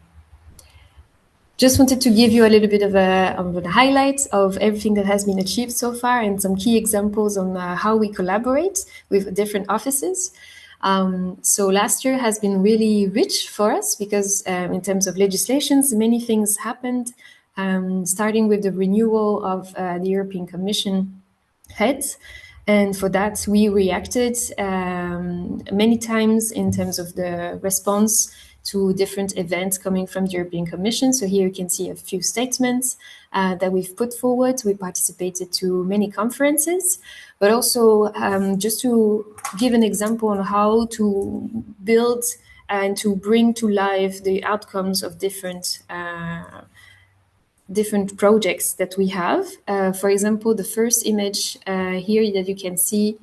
Speaker 5: Just wanted to give you a little bit of a highlight of everything that has been achieved so far and some key examples on how we collaborate with different offices. So last year has been really rich for us because in terms of legislations, many things happened, starting with the renewal of the European Commission heads. And for that, we reacted many times in terms of the response to different events coming from the European Commission. So here you can see a few statements that we've put forward. We participated to many conferences, but also just to give an example on how to build and to bring to life the outcomes of different projects that we have. For example, the first image here that you can see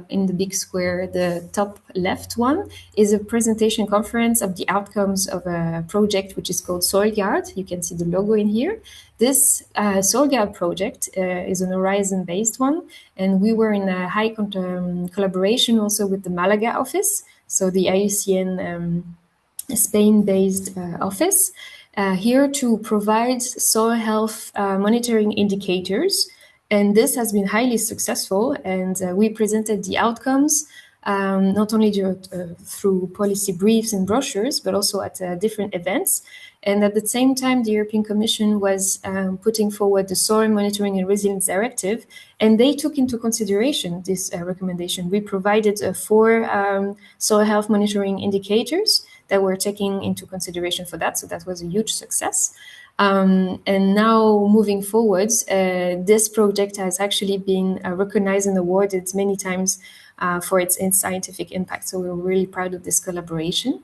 Speaker 5: in the big square, the top left one, is a presentation conference of the outcomes of a project which is called SoilGuard. You can see the logo in here. This SoilGuard project is an Horizon-based one, and we were in a high collaboration also with the Malaga office, so the IUCN Spain-based office, here to provide soil health monitoring indicators. And this has been highly successful, and we presented the outcomes not only through policy briefs and brochures, but also at different events. And at the same time, the European Commission was putting forward the Soil Monitoring and Resilience Directive, and they took into consideration this recommendation. We provided 4 soil health monitoring indicators that were taken into consideration for that, so that was a huge success. And now moving forward, this project has actually been recognized and awarded many times for its scientific impact. So we're really proud of this collaboration.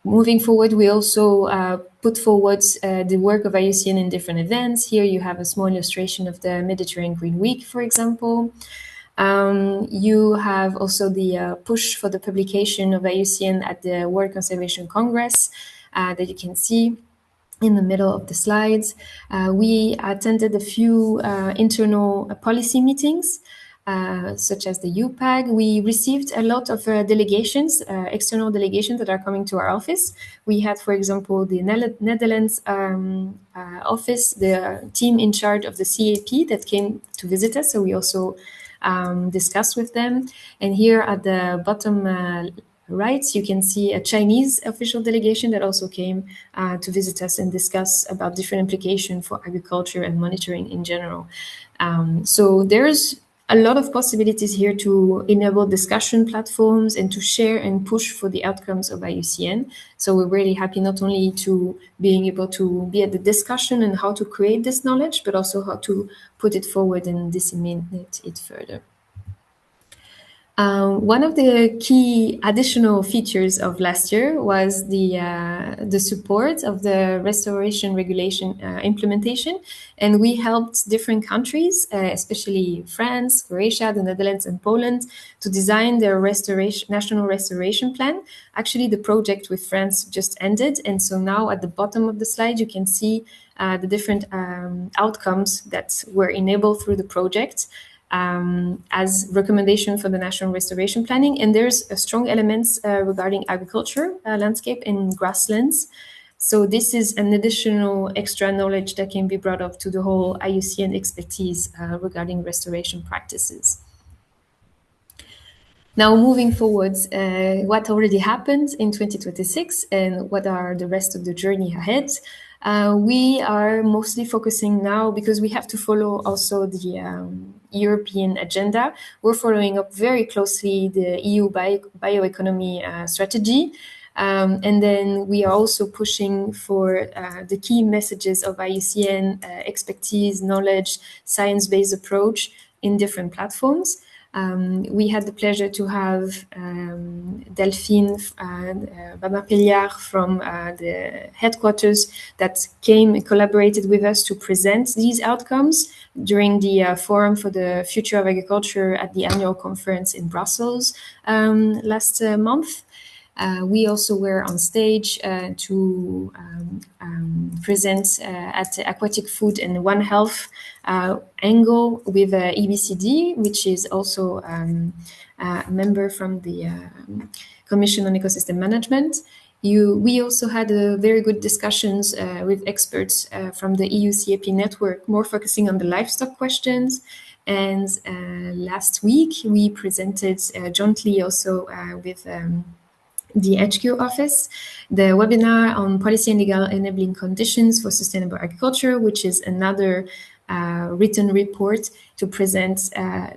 Speaker 5: Moving forward, we also put forward the work of IUCN in different events. Here you have a small illustration of the Mediterranean Green Week, for example. You have also the push for the publication of IUCN at the World Conservation Congress that you can see in the middle of the slides. We attended a few internal policy meetings, such as the UPAG. We received a lot of delegations, external delegations that are coming to our office. We had, for example, the Netherlands office, the team in charge of the CAP that came to visit us. So we also discussed with them. And here at the bottom right, you can see a Chinese official delegation that also came to visit us and discuss about different implications for agriculture and monitoring in general. So there's a lot of possibilities here to enable discussion platforms and to share and push for the outcomes of IUCN. So we're really happy not only to being able to be at the discussion and how to create this knowledge, but also how to put it forward and disseminate it further. One of the key additional features of last year was the support of the restoration regulation implementation, and we helped different countries, especially France, Croatia, the Netherlands, and Poland, to design their national restoration plan. Actually, the project with France just ended, and so now at the bottom of the slide you can see the different outcomes that were enabled through the project. As recommendation for the national restoration planning, and there's a strong elements regarding agriculture, landscape, and grasslands. So this is an additional extra knowledge that can be brought up to the whole IUCN expertise regarding restoration practices. Now, moving forwards, what already happened in 2026 and what are the rest of the journey ahead? We are mostly focusing now, because we have to follow also the European agenda. We're following up very closely the EU bioeconomy strategy. And then we are also pushing for the key messages of IUCN expertise, knowledge, science-based approach in different platforms. We had the pleasure to have Delphine Babin-Pelliard from the headquarters that came and collaborated with us to present these outcomes during the Forum for the Future of Agriculture at the annual conference in Brussels last month. We also were on stage to present at the Aquatic Food and One Health angle with EBCD, which is also a member from the Commission on Ecosystem Management. We also had very good discussions with experts from the EU CAP network, more focusing on the livestock questions. And last week, we presented jointly also with the HQ office, the webinar on policy and legal enabling conditions for sustainable agriculture, which is another written report to present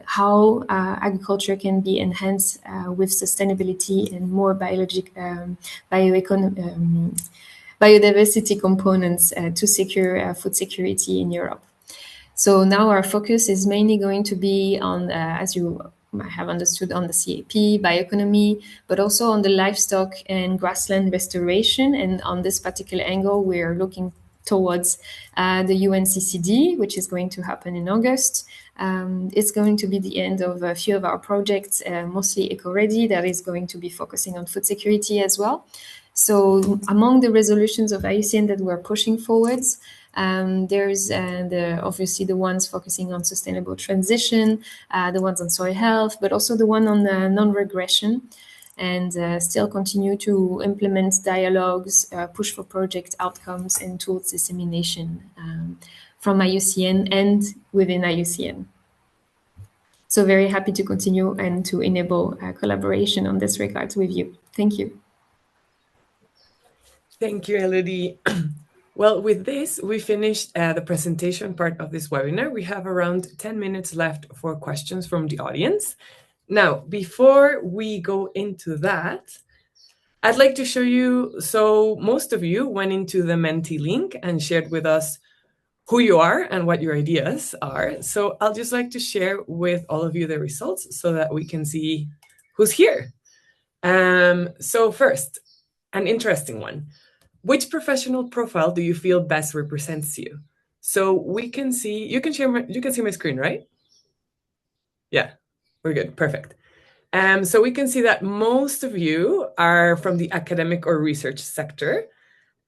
Speaker 5: how agriculture can be enhanced with sustainability and more biodiversity components to secure food security in Europe. So now our focus is mainly going to be on, as you might have understood, on the CAP, bioeconomy, but also on the livestock and grassland restoration. And on this particular angle, we're looking towards the UNCCD, which is going to happen in August. It's going to be the end of a few of our projects, mostly eco-ready, that is going to be focusing on food security as well. So among the resolutions of IUCN that we're pushing forwards, there's obviously the ones focusing on sustainable transition, the ones on soil health, but also the one on non-regression, and still continue to implement dialogues, push for project outcomes and tools dissemination from IUCN and within IUCN. So very happy to continue and to enable collaboration on this regard with you. Thank you.
Speaker 1: Thank you, Elodie. Well, with this, we finished the presentation part of this webinar. We have around 10 minutes left for questions from the audience. Now, before we go into that, I'd like to show you, so most of you went into the Menti link and shared with us who you are and what your ideas are. So I'll just like to share with all of you the results so that we can see who's here. So first, an interesting one. Which professional profile do you feel best represents you? So we can see, you can see my screen, right? Yeah, we're good, perfect. So we can see that most of you are from the academic or research sector.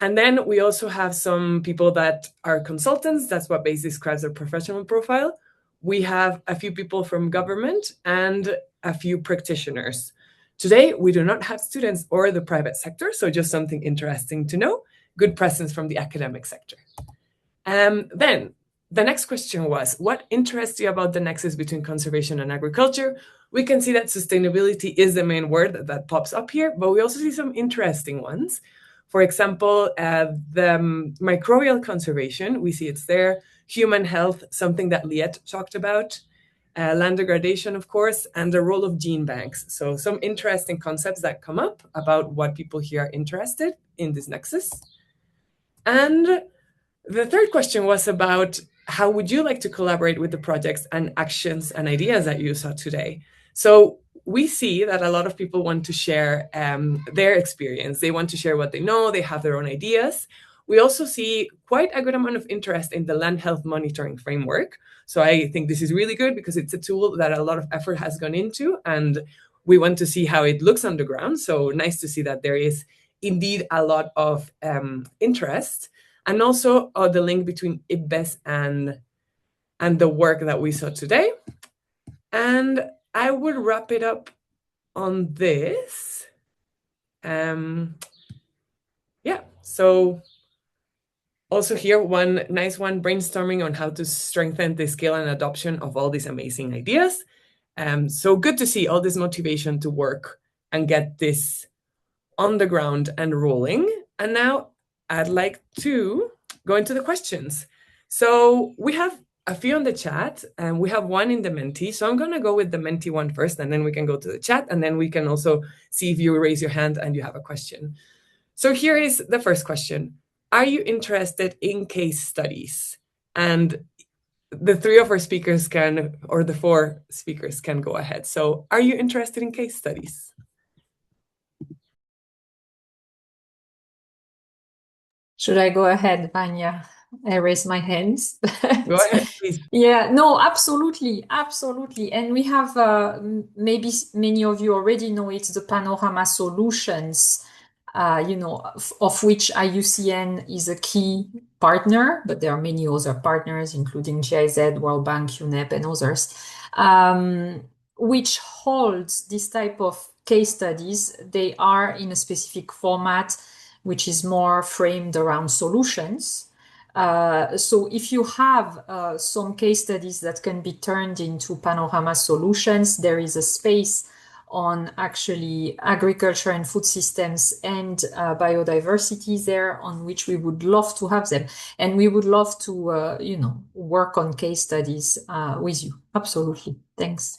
Speaker 1: And then we also have some people that are consultants. That's what basically describes their professional profile. We have a few people from government and a few practitioners. Today, we do not have students or the private sector, so just something interesting to know. Good presence from the academic sector. Then the next question was, what interests you about the nexus between conservation and agriculture? We can see that sustainability is the main word that pops up here, but we also see some interesting ones. For example, the microbial conservation, we see it's there. Human health, something that Liette talked about. Land degradation, of course, and the role of gene banks. So some interesting concepts that come up about what people here are interested in this nexus. And the third question was about how would you like to collaborate with the projects and actions and ideas that you saw today? So we see that a lot of people want to share their experience. They want to share what they know. They have their own ideas. We also see quite a good amount of interest in the land health monitoring framework. So I think this is really good because it's a tool that a lot of effort has gone into, and we want to see how it looks on the ground. So nice to see that there is indeed a lot of interest, and also the link between IBES and the work that we saw today. And I would wrap it up on this. Yeah, so also here, one nice one, brainstorming on how to strengthen the scale and adoption of all these amazing ideas. So good to see all this motivation to work and get this on the ground and rolling. And now I'd like to go into the questions. So we have a few on the chat, and we have one in the Menti. So I'm going to go with the Menti one first, and then we can go to the chat, and then we can also see if you raise your hand and you have a question. So here is the first question. Are you interested in case studies? And the three of our speakers can, or the four speakers can go ahead. So are you interested in case studies?
Speaker 3: Should I go ahead, Vanya? I raise my hands.
Speaker 1: Go ahead, please.
Speaker 3: Yeah, no, absolutely, absolutely. And we have, maybe many of you already know, it's the Panorama Solutions, of which IUCN is a key partner, but there are many other partners, including GIZ, World Bank, UNEP, and others, which holds this type of case studies. They are in a specific format, which is more framed around solutions. So if you have some case studies that can be turned into Panorama Solutions, there is a space on actually agriculture and food systems and biodiversity there, on which we would love to have them. And we would love to, work on case studies with you. Absolutely. Thanks.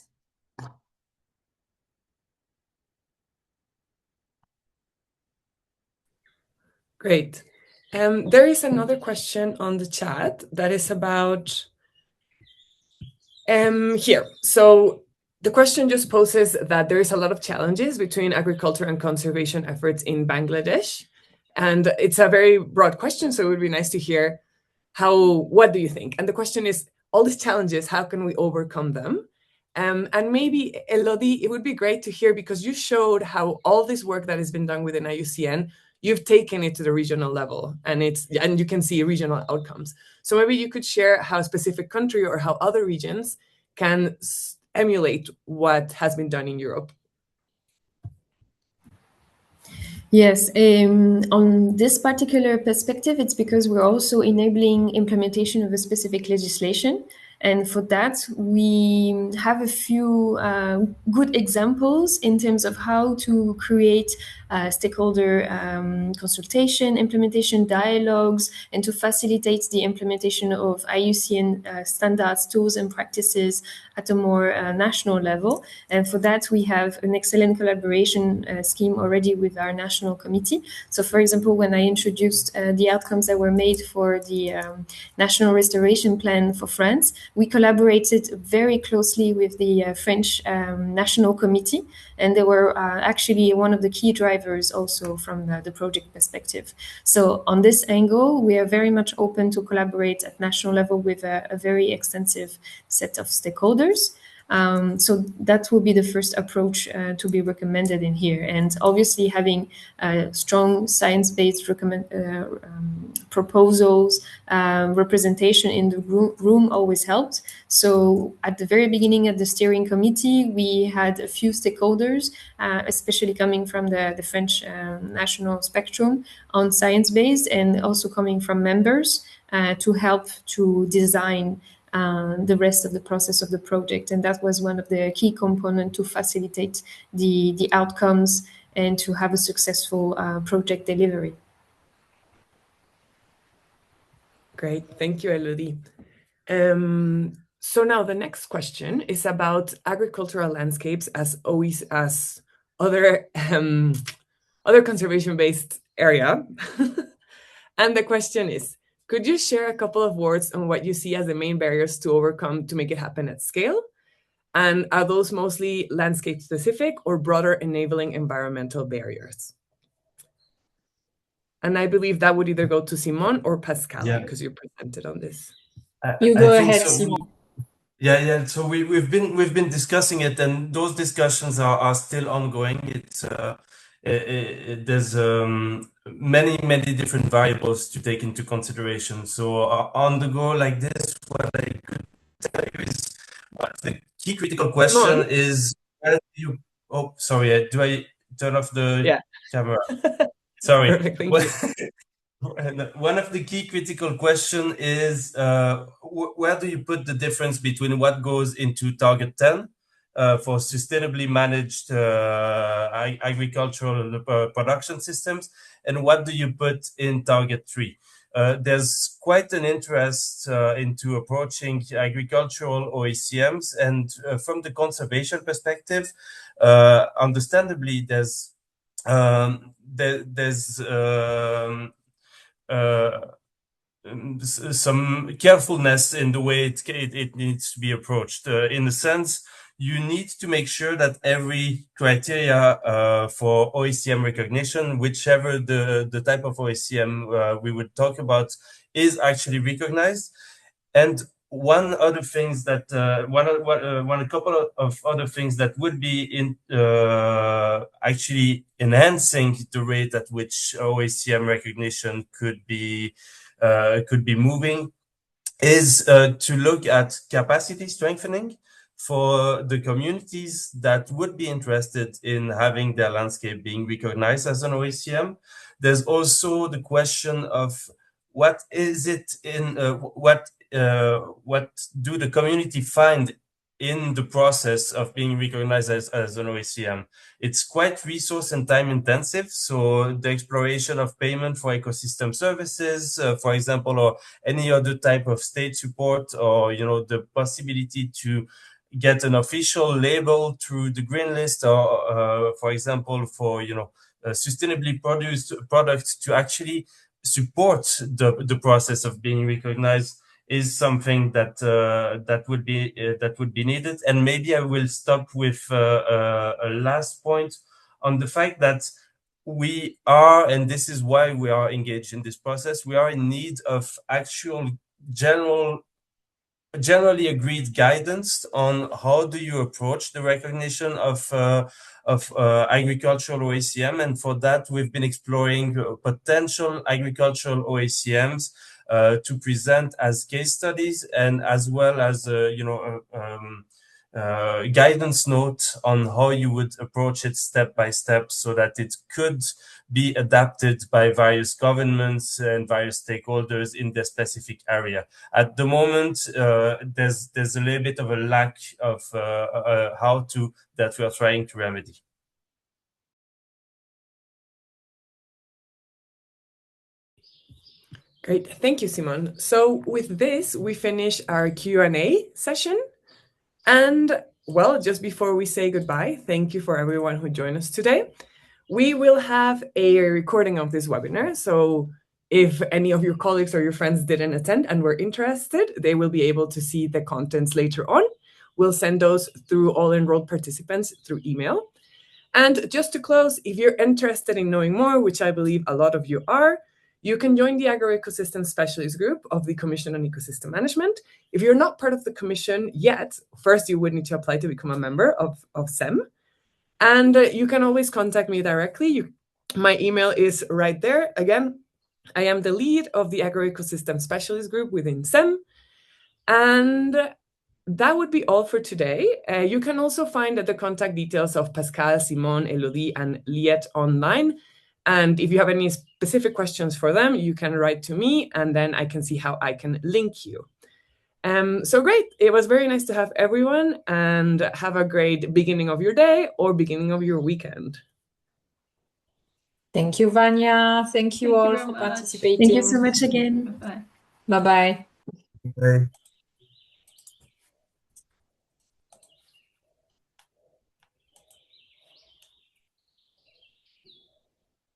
Speaker 1: Great. There is another question on the chat that is about here. So the question just poses that there is a lot of challenges between agriculture and conservation efforts in Bangladesh. And it's a very broad question, so it would be nice to hear what do you think? And the question is, all these challenges, how can we overcome them? And maybe, Elodie, it would be great to hear, because you showed how all this work that has been done within IUCN, you've taken it to the regional level, and you can see regional outcomes. So maybe you could share how a specific country or how other regions can emulate what has been done in Europe.
Speaker 5: Yes, on this particular perspective, it's because we're also enabling implementation of a specific legislation. And for that, we have a few good examples in terms of how to create stakeholder consultation, implementation dialogues, and to facilitate the implementation of IUCN standards, tools, and practices at a more national level. And for that, we have an excellent collaboration scheme already with our national committee. So, for example, when I introduced the outcomes that were made for the National Restoration Plan for France, we collaborated very closely with the French National Committee, and they were actually one of the key drivers also from the project perspective. So on this angle, we are very much open to collaborate at national level with a very extensive set of stakeholders. So that will be the first approach to be recommended in here. And obviously having strong science-based proposals, representation in the room always helped. So at the very beginning of the steering committee, we had a few stakeholders, especially coming from the French national spectrum on science-based, and also coming from members to help to design the rest of the process of the project. And that was one of the key components to facilitate the outcomes and to have a successful project delivery.
Speaker 1: Great, thank you, Elodie. So now the next question is about agricultural landscapes as other conservation-based area. And the question is, could you share a couple of words on what you see as the main barriers to overcome to make it happen at scale? And are those mostly landscape specific or broader enabling environmental barriers? And I believe that would either go to Simon or Pascal, because you presented on this.
Speaker 3: You go ahead, Simon.
Speaker 4: Yeah. So we've been discussing it, and those discussions are still ongoing. There's many different variables to take into consideration. So on the go like this, what I could tell you is the key critical question is, oh, sorry, do I turn off the camera? Sorry.
Speaker 1: Perfect, thank you.
Speaker 4: One of the key critical question is where do you put the difference between what goes into target 10 for sustainably managed agricultural production systems, and what do you put in target 3? There's quite an interest into approaching agricultural OECMs, and from the conservation perspective, understandably, there's some carefulness in the way it needs to be approached. In a sense, you need to make sure that every criteria for OECM recognition, whichever the type of OECM we would talk about, is actually recognized. And one other things that a couple of other things that would be in actually enhancing the rate at which OECM recognition could be moving is to look at capacity strengthening for the communities that would be interested in having their landscape being recognized as an OECM. There's also the question of what is it in what do the community find in the process of being recognized as an OECM. It's quite resource and time intensive. So the exploration of payment for ecosystem services, for example, or any other type of state support, or, the possibility to get an official label through the green list, or, for example, for, sustainably produced products to actually support the process of being recognized is something that would be needed. And maybe I will stop with a last point on the fact that we are, and this is why we are engaged in this process, we are in need of actual generally agreed guidance on how do you approach the recognition of agricultural OECM. And for that, we've been exploring potential agricultural OECMs to present as case studies, and as well as guidance note on how you would approach it step by step, so that it could be adapted by various governments and various stakeholders in the specific area. At the moment, there's a little bit of a lack of that we are trying to remedy.
Speaker 1: Great. Thank you, Simon. So with this, we finish our Q&A session. And well, just before we say goodbye, thank you for everyone who joined us today. We will have a recording of this webinar. So if any of your colleagues or your friends didn't attend and were interested, they will be able to see the contents later on. We'll send those through all enrolled participants through email. And just to close, if you're interested in knowing more, which I believe a lot of you are, you can join the Agroecosystems Specialist Group of the Commission on Ecosystem Management. If you're not part of the Commission yet, first you would need to apply to become a member of CEM. And you can always contact me directly. My email is right there. Again, I am the lead of the Agroecosystems Specialist Group within CEM. And that would be all for today. You can also find the contact details of Pascal, Simon, Elodie, and Liette online. And if you have any specific questions for them, you can write to me, and then I can see how I can link you. So great. It was very nice to have everyone, and have a great beginning of your day or beginning of your weekend.
Speaker 3: Thank you, Vanya. Thank you all for participating.
Speaker 5: Thank you so much again.
Speaker 2: Bye-bye.
Speaker 3: Bye-bye.
Speaker 4: Bye.